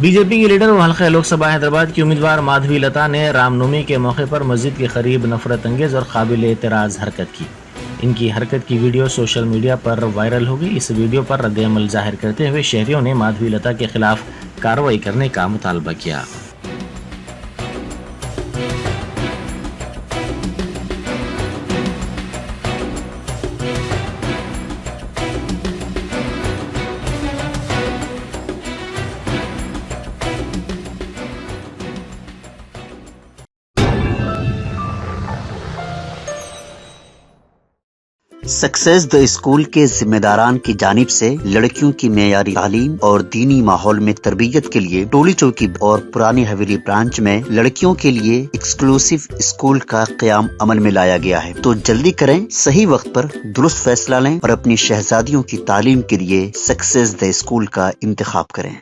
B J پی کی leader و حلقہ لوک سبھا حیدرآباد کی امیدوار مادھوی لتا نے رام نومی کے موقع پر مسجد کے قریب نفرت انگیز اور قابل اعتراض حرکت کی۔ ان کی حرکت کی ویڈیو سوشل میڈیا پر وائرل ہو گئی۔ اس ویڈیو پر رد عمل ظاہر کرتے ہوئے شہریوں نے مادھوی لتا کے خلاف کارروائی کرنے کا مطالبہ کیا۔ سکسیس دی اسکول کے ذمہ داران کی جانب سے لڑکیوں کی معیاری تعلیم اور دینی ماحول میں تربیت کے لیے ٹولی چوکی اور پرانی حویلی برانچ میں لڑکیوں کے لیے ایکسکلوسیو اسکول کا قیام عمل میں لایا گیا ہے۔ تو جلدی کریں، صحیح وقت پر درست فیصلہ لیں اور اپنی شہزادیوں کی تعلیم کے لیے سکسیس دی اسکول کا انتخاب کریں۔